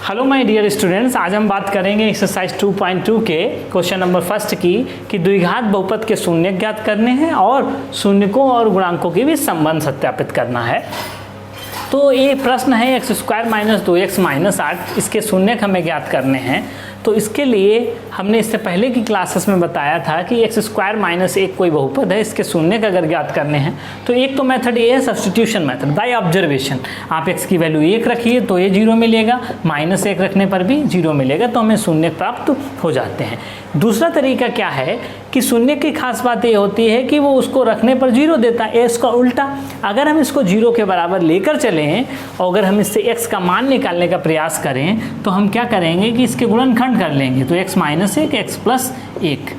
Hello my dear students, आज हम बात करेंगे एक्सरसाइज 2.2 के क्वेश्चन नंबर फर्स्ट की कि द्विघात बहुपद के शून्य ज्ञात करने हैं और शून्यकों और गुणांकों के बीच संबंध सत्यापित करना है। तो ये प्रश्न है X square minus 2x minus 8, इसके शून्यक हमें ज्ञात करने हैं। तो इसके लिए हमने इससे पहले की क्लासेस में बताया था कि एक्स स्क्वायर माइनस 1 कोई बहुपद है, इसके शून्यक अगर ज्ञात करने हैं तो एक तो मेथड ये है सब्स्टिट्यूशन मेथड बाय ऑब्जर्वेशन। आप x की वैल्यू 1 रखिए तो ये 0 मिलेगा, माइनस 1 रखने पर भी 0 मिलेगा, तो हमें शून्यक प्राप्त हो जाते हैं। दूसरा तरीका क्या है कि शून्य की खास बात ये होती है कि वो उसको रखने पर 0 देता है, इसका उल्टा। अगर हम इसको 0 के बराबर लेकर चलें और अगर हम इससे x का मान निकालने का प्रयास करें तो हम क्या करेंगे कि इसके गुणनखंड कर लेंगे। तो x माइनस 1 x प्लस 1,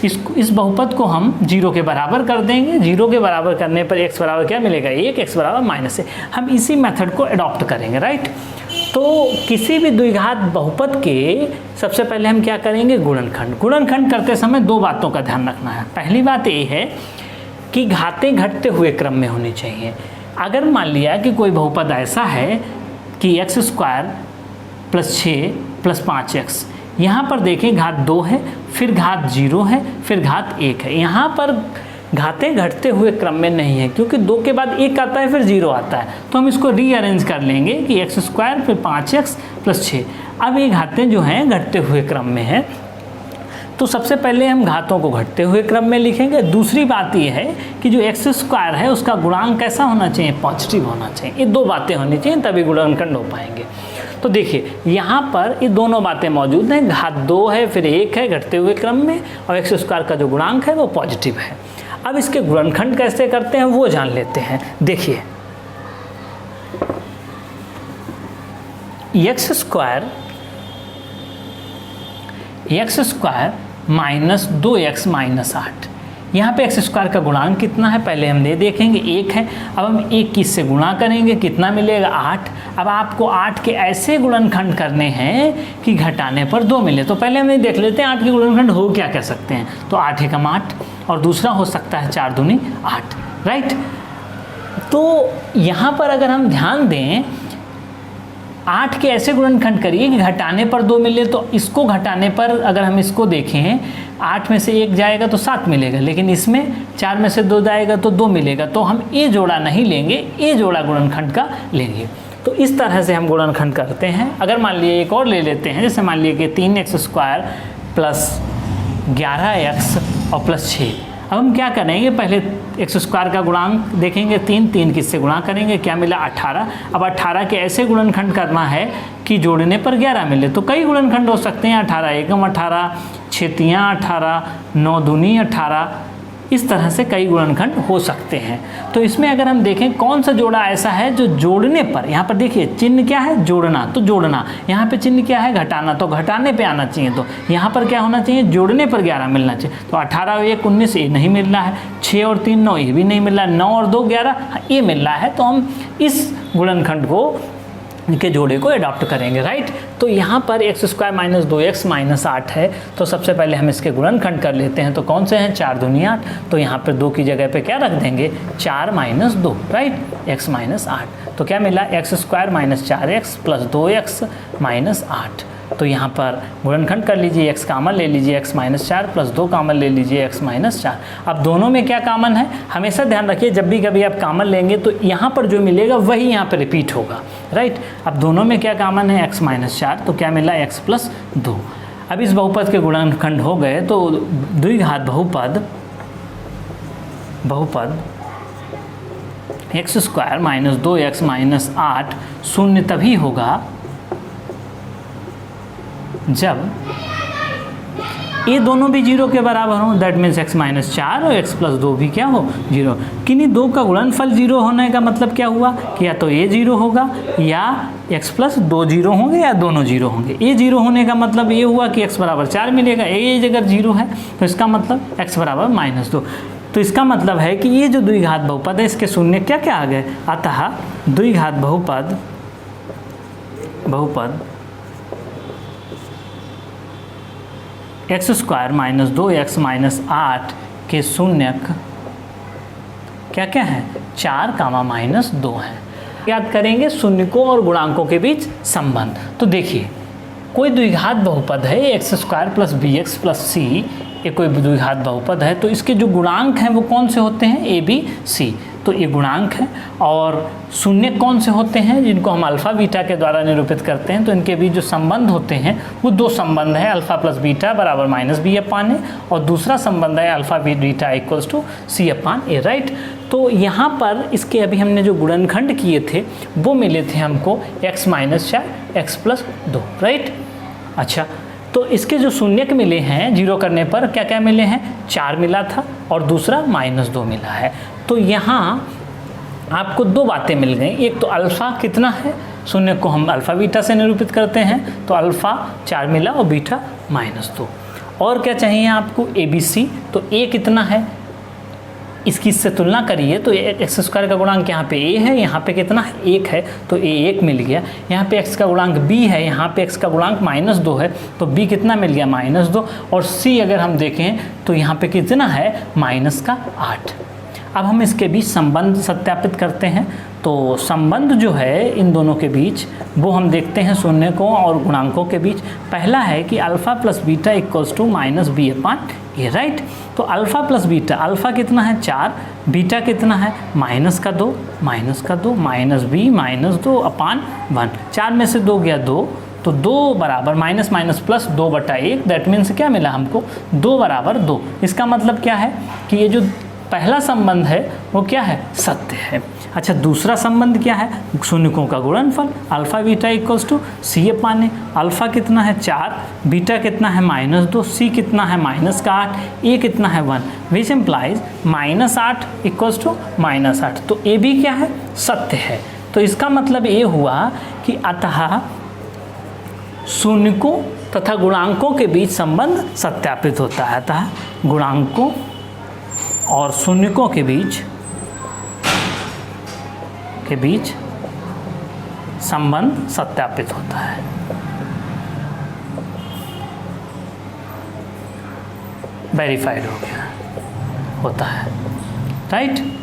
इस बहुपद को हम 0 के बराबर कर देंगे। 0 के बराबर करने पर x बराबर क्या मिलेगा 1, x बराबर माइनस 1। हम इसी मेथड को अडॉप्ट करेंगे, राइट। तो किसी भी द्विघात बहुपद के सबसे पहले हम क्या करेंगे गुणनखंड करते समय दो बातों का ध्यान रखना है। पहली बात ये है कि घातें घटते हुए क्रम में होनी चाहिए। अगर मान लिया कि कोई बहुपद ऐसा है कि x square plus 6 plus 5x, यहाँ पर देखें घात 2 है, फिर घात 0 है, फिर घात 1 है। यहाँ पर घातें घटते हुए क्रम में नहीं है क्योंकि 2 के बाद 1 आता है फिर 0 आता है। तो हम इसको रीअरेंज कर लेंगे कि एक्स स्क्वायर फिर 5x प्लस 6। अब ये घातें जो हैं घटते हुए क्रम में है, तो सबसे पहले हम घातों को घटते हुए क्रम में लिखेंगे। दूसरी बात ये है कि जो एक्स स्क्वायर है उसका गुणांक कैसा होना चाहिए, पॉजिटिव होना चाहिए। ये दो बातें होनी चाहिए तभी गुणनखंड हो पाएंगे। तो देखिए यहाँ पर ये दोनों बातें मौजूद हैं, घात 2 है फिर 1 है घटते हुए क्रम में, और एक्स स्क्वायर का जो गुणांक है वो पॉजिटिव है। अब इसके गुणनखंड कैसे करते हैं वो जान लेते हैं। देखिए x square minus 2x minus 8, यहाँ पे एक्स स्क्वायर का गुणांक कितना है पहले हम देखेंगे, 1 है। अब हम 1 की इससे गुणा करेंगे, कितना मिलेगा 8। अब आपको 8 के ऐसे गुणनखंड करने हैं कि घटाने पर 2 मिले। तो पहले हम देख लेते हैं 8 के गुणनखंड हो क्या कह सकते हैं। तो 8 एकम 8 और दूसरा हो सकता है 4 दूनी 8, राइट। तो यहाँ पर अगर हम ध्यान दें 8 के ऐसे गुणनखंड करिए कि घटाने पर 2 मिले। तो इसको घटाने पर अगर हम इसको देखें 8 में से 1 जाएगा तो 7 मिलेगा, लेकिन इसमें 4 में से 2 जाएगा तो 2 मिलेगा। तो हम ये जोड़ा नहीं लेंगे, ये जोड़ा गुणनखंड का लेंगे। तो इस तरह से हम गुणनखंड करते हैं। अगर मान लिए एक और ले लेते हैं, जैसे मान लिए कि 3x स्क्वायर प्लस 11x और प्लस 6। अब हम क्या करेंगे, पहले एक्स स्क्वायर का गुणांक देखेंगे 3 किससे गुणा करेंगे, क्या मिला 18। अब 18 के ऐसे गुणनखंड करना है कि जोड़ने पर 11 मिले। तो कई गुणनखंड हो सकते हैं, 18 एकम 18, 6 तियाँ 18, 9 दूनी 18, इस तरह से कई गुणनखंड हो सकते हैं। तो इसमें अगर हम देखें कौन सा जोड़ा ऐसा है जो जोड़ने पर, यहाँ पर देखिए चिन्ह क्या है जोड़ना, तो जोड़ना, यहाँ पे चिन्ह क्या है घटाना, तो घटाने पे आना चाहिए। तो यहाँ पर क्या होना चाहिए, जोड़ने पर 11 मिलना चाहिए। तो 18 और 1 19 ये नहीं मिल रहा है, 6 और 3 9 ये भी नहीं मिल रहा है, 9 और 2 11 ये मिल रहा है। तो हम इस गुणनखंड को के जोड़े को अडॉप्ट करेंगे, राइट। तो यहाँ पर x square minus 2x minus 8 है। तो सबसे पहले हम इसके गुणनखंड कर लेते हैं। तो कौन से हैं, 4 दूनी 8। तो यहाँ पर 2 की जगह पे क्या रख देंगे 4 माइनस 2, राइट, x माइनस 8। तो क्या मिला x square minus 4x plus 2x minus 8। तो यहाँ पर गुणनखंड कर लीजिए, x कामन ले लीजिए x माइनस 4 प्लस 2 कामन ले लीजिए x माइनस 4। अब दोनों में क्या कामन है, हमेशा ध्यान रखिए जब भी कभी आप कामन लेंगे तो यहाँ पर जो मिलेगा वही यहाँ पर रिपीट होगा, राइट। अब दोनों में क्या कामन है x माइनस 4, तो क्या मिला x प्लस 2। अब इस बहुपद के गुणनखंड हो गए। तो द्विघात बहुपद x square minus 2x minus 8 शून्य तभी होगा जब ये दोनों भी 0 के बराबर हो। दैट मीन्स x माइनस 4 और x प्लस 2 भी क्या हो 0। किन्हीं दो का गुणनफल 0 होने का मतलब क्या हुआ कि या तो ये 0 होगा या x प्लस 2 0 होंगे या दोनों 0 होंगे। ये 0 होने का मतलब ये हुआ कि x बराबर 4 मिलेगा। ये अगर 0 है तो इसका मतलब x बराबर माइनस 2। तो इसका मतलब है कि ये जो द्विघात बहुपद है इसके शून्य क्या क्या आ गए। अतः द्विघात बहुपद x square minus 2x minus 8 के शून्यक क्या क्या है 4 कामा माइनस 2 है। याद करेंगे शून्यकों और गुणांकों के बीच संबंध। तो देखिए कोई द्विघात बहुपद है X square plus B X plus C, ये कोई द्विघात बहुपद है, तो इसके जो गुणांक हैं वो कौन से होते हैं, ए बी सी, तो ये गुणांक है। और शून्य कौन से होते हैं, जिनको हम अल्फ़ा बीटा के द्वारा निरूपित करते हैं, तो इनके बीच जो संबंध होते हैं वो दो संबंध है, अल्फ़ा प्लस बीटा बराबर माइनस बी अपान ए, और दूसरा संबंध है alpha beta equals to C upon A, right. तो यहाँ पर इसके अभी हमने जो गुणनखंड किए थे वो मिले थे हमको x minus 4 x plus 2, right. अच्छा, तो इसके जो शून्यक मिले हैं जीरो करने पर क्या क्या मिले हैं, 4 मिला था और दूसरा -2 मिला है। तो यहाँ आपको दो बातें मिल गई, एक तो अल्फ़ा कितना है, शून्य को हम अल्फ़ा बीटा से निरूपित करते हैं, तो अल्फ़ा 4 मिला और बीटा -2। और क्या चाहिए आपको, ए बी सी, तो ए कितना है, इसकी इससे तुलना करिए तो एक्स स्क्वायर का गुणांक यहाँ पे ए है, यहाँ पे कितना है, 1 है, तो ए 1 मिल गया। यहाँ पे एक्स का गुणांक बी है, यहाँ पे एक्स का गुणांक -2 है, तो बी कितना मिल गया, -2। और सी अगर हम देखें तो यहाँ पे कितना है, -8। अब हम इसके बीच संबंध सत्यापित करते हैं। तो संबंध जो है इन दोनों के बीच वो हम देखते हैं शून्यकों और गुणांकों के बीच। पहला है कि alpha plus beta equals to minus B upon A, right. तो अल्फ़ा प्लस बीटा, अल्फ़ा कितना है 4, बीटा कितना है -2 माइनस बी -2 अपान 1, 4 में से 2 गया 2, तो 2 बराबर minus minus plus 2/1, that means क्या मिला हमको, 2 बराबर 2। इसका मतलब क्या है कि ये जो पहला संबंध है वो क्या है, सत्य है। अच्छा, दूसरा संबंध क्या है, शून्यकों का गुणनफल, alpha beta equals to C upon A. Alpha कितना है 4, बीटा कितना है -2, सी कितना है -8, ए कितना है 1, विच एम्प्लाइज -8 इक्वल्स टू -8। तो ए भी क्या है, सत्य है। तो इसका मतलब ये हुआ कि अतः शून्यकों तथा गुणांकों के बीच संबंध सत्यापित होता है, अतः गुणांकों और शून्यकों के बीच संबंध सत्यापित होता है, वेरीफाइड हो गया होता है, राइट।